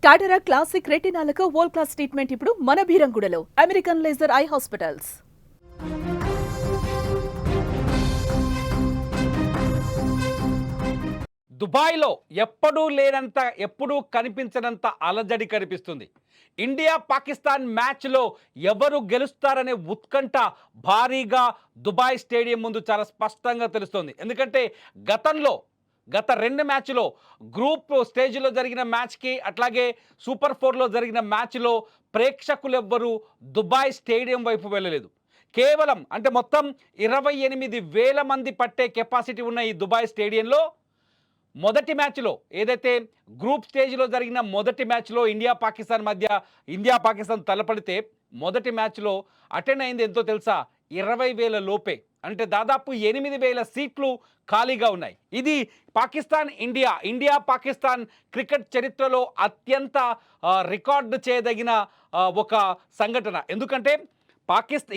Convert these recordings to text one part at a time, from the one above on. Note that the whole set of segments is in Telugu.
టాటరా క్లాసిక్ రెటినాలకు వరల్డ్ క్లాస్ ట్రీట్మెంట్ ఇప్పుడు మన భీరంగూడలో అమెరికన్ లేజర్ ఐ హాస్పిటల్స్. దుబాయ్లో ఎప్పుడూ కనిపించనంత అలజడి కనిపిస్తుంది. ఇండియా పాకిస్తాన్ మ్యాచ్లో ఎవరు గెలుస్తారనే ఉత్కంఠ భారీగా దుబాయ్ స్టేడియం ముందు చాలా స్పష్టంగా తెలుస్తోంది. ఎందుకంటే గత 2 మ్యాచ్లో గ్రూప్ స్టేజ్లో జరిగిన మ్యాచ్కి అట్లాగే సూపర్ 4లో జరిగిన మ్యాచ్లో ప్రేక్షకులెవ్వరూ దుబాయ్ స్టేడియం వైపు వెళ్ళలేదు. కేవలం అంటే మొత్తం 28,000 మంది పట్టే కెపాసిటీ ఉన్న ఈ దుబాయ్ స్టేడియంలో మొదటి మ్యాచ్లో ఏదైతే గ్రూప్ స్టేజ్లో జరిగిన మొదటి మ్యాచ్లో ఇండియా పాకిస్తాన్ తలపడితే మొదటి మ్యాచ్లో అటెండ్ అయింది ఎంతో తెలుసా? 20,000 లోపే. అంటే దాదాపు 8,000 సీట్లు ఖాళీగా ఉన్నాయి. ఇది ఇండియా పాకిస్తాన్ క్రికెట్ చరిత్రలో అత్యంత రికార్డు చేయదగిన ఒక సంఘటన. ఎందుకంటే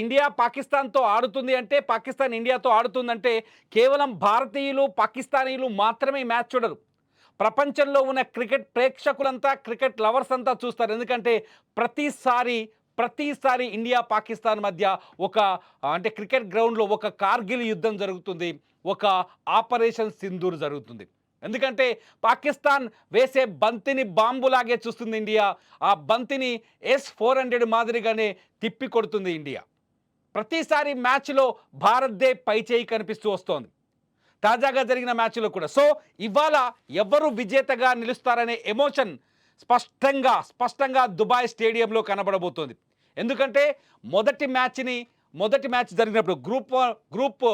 ఇండియా పాకిస్తాన్తో ఆడుతుంది అంటే, పాకిస్తాన్ ఇండియాతో ఆడుతుందంటే కేవలం భారతీయులు పాకిస్తానీలు మాత్రమే మ్యాచ్ చూడరు. ప్రపంచంలో ఉన్న క్రికెట్ ప్రేక్షకులంతా, క్రికెట్ లవర్స్ అంతా చూస్తారు. ఎందుకంటే ప్రతిసారి ఇండియా పాకిస్తాన్ మధ్య అంటే క్రికెట్ గ్రౌండ్లో ఒక కార్గిల్ యుద్ధం జరుగుతుంది, ఒక ఆపరేషన్ సింధూర్ జరుగుతుంది. ఎందుకంటే పాకిస్తాన్ వేసే బంతిని బాంబులాగే చూస్తుంది ఇండియా. ఆ బంతిని S-400 మాదిరిగానే తిప్పి కొడుతుంది ఇండియా. ప్రతిసారి మ్యాచ్లో భారత్దే పైచేయి కనిపిస్తూ వస్తోంది. తాజాగా జరిగిన మ్యాచ్లో కూడా. సో ఇవాళ ఎవరు విజేతగా నిలుస్తారనే ఎమోషన్ స్పష్టంగా దుబాయ్ స్టేడియంలో కనబడబోతోంది. ఎందుకంటే మొదటి మ్యాచ్ జరిగినప్పుడు గ్రూప్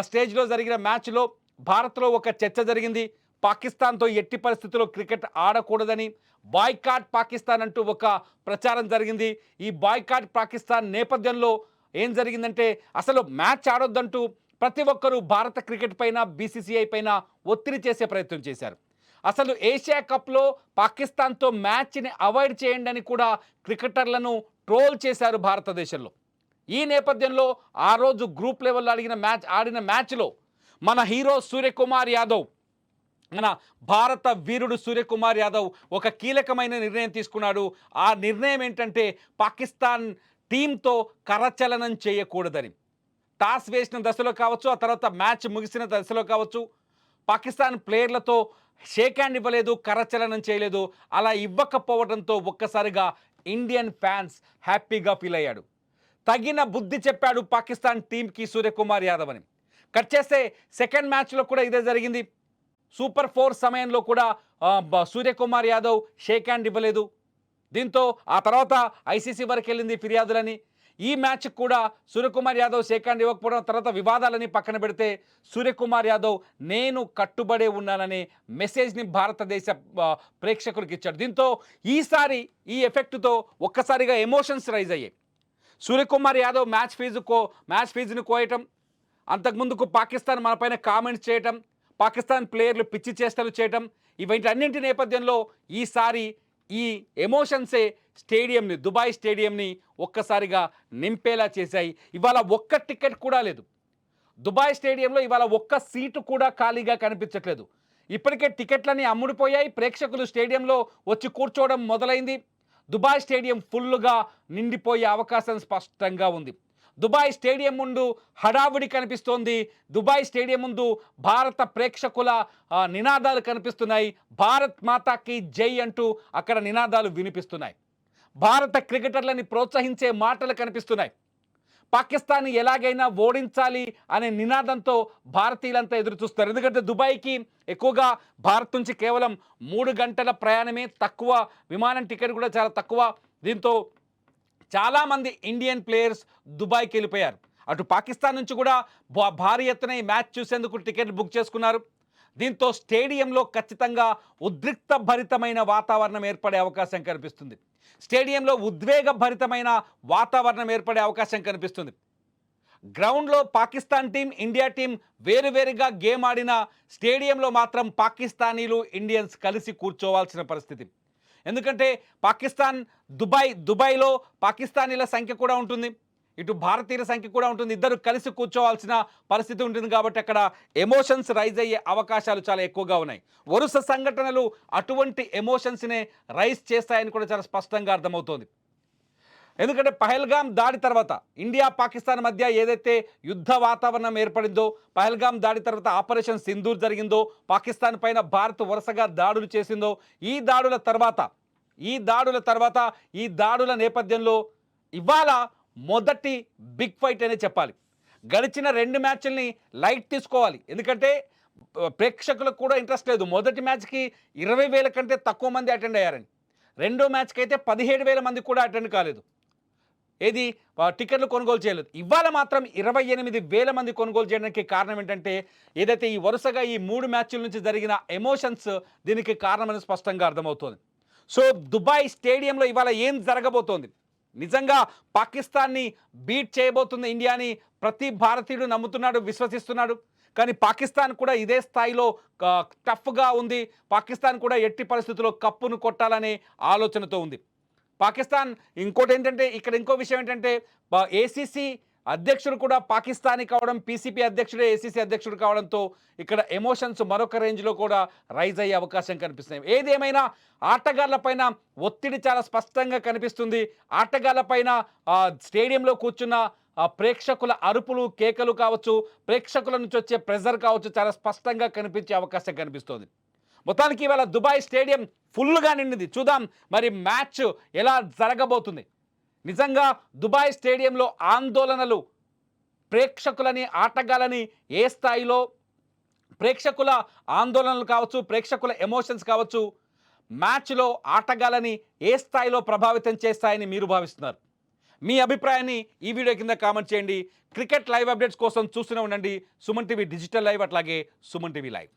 స్టేజ్లో జరిగిన మ్యాచ్లో భారత్లో ఒక చర్చ జరిగింది. పాకిస్తాన్తో ఎట్టి పరిస్థితుల్లో క్రికెట్ ఆడకూడదని, బాయ్కాట్ పాకిస్తాన్ అంటూ ఒక ప్రచారం జరిగింది. ఈ బాయ్కాట్ పాకిస్తాన్ నేపథ్యంలో ఏం జరిగిందంటే అసలు మ్యాచ్ ఆడొద్దంటూ ప్రతి ఒక్కరూ భారత క్రికెట్ పైన, BCCI పైన ఒత్తిడి చేసే ప్రయత్నం చేశారు. అసలు ఏషియా కప్లో పాకిస్తాన్తో మ్యాచ్ని అవాయిడ్ చేయండి అని కూడా క్రికెటర్లను ట్రోల్ చేశారు భారతదేశంలో. ఈ నేపథ్యంలో ఆ రోజు గ్రూప్ లెవెల్లో ఆడిన మ్యాచ్లో మన హీరో మన భారత వీరుడు సూర్యకుమార్ యాదవ్ ఒక కీలకమైన నిర్ణయం తీసుకున్నాడు. ఆ నిర్ణయం ఏంటంటే పాకిస్తాన్ టీంతో కరచలనం చేయకూడదని. టాస్ వేసిన దశలో కావచ్చు, ఆ తర్వాత మ్యాచ్ ముగిసిన దశలో కావచ్చు, పాకిస్తాన్ ప్లేయర్లతో షేక్ హ్యాండ్ ఇవ్వలేదు, కరచలనం చేయలేదు. అలా ఇవ్వకపోవడంతో ఒక్కసారిగా ఇండియన్ ఫ్యాన్స్ హ్యాపీగా ఫీల్ అయ్యాడు. తగిన బుద్ధి చెప్పాడు పాకిస్తాన్ టీంకి సూర్యకుమార్ యాదవ్ అని. కట్ చేస్తే సెకండ్ మ్యాచ్లో కూడా ఇదే జరిగింది. సూపర్ 4 సమయంలో కూడా సూర్యకుమార్ యాదవ్ షేక్ హ్యాండ్ ఇవ్వలేదు. దీంతో ఆ తర్వాత ICC వరకు వెళ్ళింది ఫిర్యాదులని. ఈ మ్యాచ్ కూడా సూర్యకుమార్ యాదవ్ షేక్ హ్యాండ్ ఇవ్వకపోవడం, తర్వాత వివాదాలని పక్కన పెడితే సూర్యకుమార్ యాదవ్ నేను కట్టుబడే ఉన్నాననే మెసేజ్ని భారతదేశ ప్రేక్షకులకు ఇచ్చాడు. దీంతో ఈసారి ఈ ఎఫెక్ట్తో ఒక్కసారిగా ఎమోషన్స్ రైజ్ అయ్యాయి. సూర్యకుమార్ యాదవ్ మ్యాచ్ ఫీజును కోయటం, అంతకుముందుకు పాకిస్తాన్ మనపైన కామెంట్స్ చేయటం, పాకిస్తాన్ ప్లేయర్లు పిచ్చి చేష్టలు చేయటం, ఇవన్నింటి నేపథ్యంలో ఈసారి ఈ ఎమోషన్సే దుబాయ్ స్టేడియంని ఒక్కసారిగా నింపేలా చేశాయి. ఇవాళ ఒక్క టికెట్ కూడా లేదు దుబాయ్ స్టేడియంలో. ఇవాళ ఒక్క సీటు కూడా ఖాళీగా కనిపించట్లేదు. ఇప్పటికే టికెట్లన్నీ అమ్ముడుపోయాయి. ప్రేక్షకులు స్టేడియంలో వచ్చి కూర్చోవడం మొదలైంది. దుబాయ్ స్టేడియం ఫుల్గా నిండిపోయే అవకాశం స్పష్టంగా ఉంది. దుబాయ్ స్టేడియం ముందు హడావుడి కనిపిస్తోంది. దుబాయ్ స్టేడియం ముందు భారత ప్రేక్షకుల నినాదాలు కనిపిస్తున్నాయి. భారత్ మాతాకి జై అంటూ అక్కడ నినాదాలు వినిపిస్తున్నాయి. భారత క్రికెటర్లని ప్రోత్సహించే మాటలు కనిపిస్తున్నాయి. పాకిస్తాన్ని ఎలాగైనా ఓడించాలి అనే నినాదంతో భారతీయులంతా ఎదురు చూస్తారు. ఎందుకంటే దుబాయ్కి ఎక్కువగా భారత్ నుంచి కేవలం 3 గంటల ప్రయాణమే తక్కువ, విమానం టికెట్ కూడా చాలా తక్కువ. దీంతో చాలామంది ఇండియన్ ప్లేయర్స్ దుబాయ్కి వెళ్ళిపోయారు. అటు పాకిస్తాన్ నుంచి కూడా భారీ ఎత్తున ఈ మ్యాచ్ చూసేందుకు టికెట్లు బుక్ చేసుకున్నారు. దీంతో స్టేడియంలో ఖచ్చితంగా ఉద్రిక్తభరితమైన వాతావరణం ఏర్పడే అవకాశం కనిపిస్తుంది. స్టేడియంలో ఉద్వేగభరితమైన వాతావరణం ఏర్పడే అవకాశం కనిపిస్తుంది. గ్రౌండ్లో పాకిస్తాన్ టీం, ఇండియా టీం వేరువేరుగా గేమ్ ఆడిన స్టేడియంలో మాత్రం పాకిస్తానీలు, ఇండియన్స్ కలిసి కూర్చోవాల్సిన పరిస్థితి. ఎందుకంటే దుబాయ్లో పాకిస్తానీల సంఖ్య కూడా ఉంటుంది. ఇటు భారతీయుల సంఖ్య కూడా ఉంటుంది, ఇద్దరు కలిసి కూర్చోవాల్సిన పరిస్థితి ఉంటుంది కాబట్టి అక్కడ ఎమోషన్స్ రైజ్ అయ్యే అవకాశాలు చాలా ఎక్కువగా ఉన్నాయి. వరుస సంఘటనలు అటువంటి ఎమోషన్స్నే రైజ్ చేస్తాయని కూడా చాలా స్పష్టంగా అర్థమవుతోంది. ఎందుకంటే పహల్గాం దాడి తర్వాత ఇండియా పాకిస్తాన్ మధ్య ఏదైతే యుద్ధ వాతావరణం ఏర్పడిందో, పహల్గాం దాడి తర్వాత ఆపరేషన్ సింధూర్ జరిగిందో, పాకిస్తాన్ పైన భారత్ వరుసగా దాడులు చేసిందో, ఈ దాడుల తర్వాత ఈ దాడుల నేపథ్యంలో ఇవాళ మొదటి బిగ్ ఫైట్ అనే చెప్పాలి. గడిచిన 2 మ్యాచ్ల్ని లైట్ తీసుకోవాలి, ఎందుకంటే ప్రేక్షకులకు కూడా ఇంట్రెస్ట్ లేదు. మొదటి మ్యాచ్కి 20,000 కంటే తక్కువ మంది అటెండ్ అయ్యారని, రెండో మ్యాచ్కి అయితే 17,000 మంది కూడా అటెండ్ కాలేదు. ఏది టికెట్లు కొనుగోలు చేయలేదు. ఇవాళ మాత్రం 28,000 మంది కొనుగోలు చేయడానికి కారణం ఏంటంటే ఏదైతే ఈ వరుసగా ఈ 3 మ్యాచ్ల నుంచి జరిగిన ఎమోషన్స్ దీనికి కారణమని స్పష్టంగా అర్థమవుతోంది. సో దుబాయ్ స్టేడియంలో ఇవాళ ఏం జరగబోతోంది, నిజంగా పాకిస్తాన్ని బీట్ చేయబోతుంది ఇండియాని ప్రతి భారతీయుడు నమ్ముతున్నాడు, విశ్వసిస్తున్నాడు. కానీ పాకిస్తాన్ కూడా ఇదే స్థాయిలో టఫ్గా ఉంది. పాకిస్తాన్ కూడా ఎట్టి పరిస్థితుల్లో కప్పును కొట్టాలనే ఆలోచనతో ఉంది. పాకిస్తాన్ ఇంకోటి ఏంటంటే ఇక్కడ ఇంకో విషయం ఏంటంటే ఏసీసీ అధ్యక్షుడు కూడా పాకిస్తానీ కావడం, పీసీపీ అధ్యక్షుడే ఏసీసీ అధ్యక్షుడు కావడంతో ఇక్కడ ఎమోషన్స్ మరొక రేంజ్లో కూడా రైజ్ అయ్యే అవకాశం కనిపిస్తున్నాయి. ఏదేమైనా ఆటగాళ్లపైన ఒత్తిడి చాలా స్పష్టంగా కనిపిస్తుంది. ఆటగాళ్లపైన స్టేడియంలో కూర్చున్న ప్రేక్షకుల అరుపులు కేకలు కావచ్చు, ప్రేక్షకుల నుంచి వచ్చే ప్రెజర్ కావచ్చు, చాలా స్పష్టంగా కనిపించే అవకాశం కనిపిస్తుంది. మొత్తానికి ఇవాళ దుబాయ్ స్టేడియం ఫుల్గా నిండింది. చూద్దాం మరి మ్యాచ్ ఎలా జరగబోతుంది. నిజంగా దుబాయ్ స్టేడియంలో ఆందోళనలు ప్రేక్షకులని, ఆటగాళ్ళని ఏ స్థాయిలో, ప్రేక్షకుల ఆందోళనలు కావచ్చు, ప్రేక్షకుల ఎమోషన్స్ కావచ్చు, మ్యాచ్లో ఆటగాళ్ళని ఏ స్థాయిలో ప్రభావితం చేస్తాయని మీరు భావిస్తున్నారు? మీ అభిప్రాయాన్ని ఈ వీడియో కింద కామెంట్ చేయండి. క్రికెట్ లైవ్ అప్డేట్స్ కోసం చూస్తూనే ఉండండి సుమన్ టీవీ డిజిటల్ లైవ్, అట్లాగే సుమన్ టీవీ లైవ్.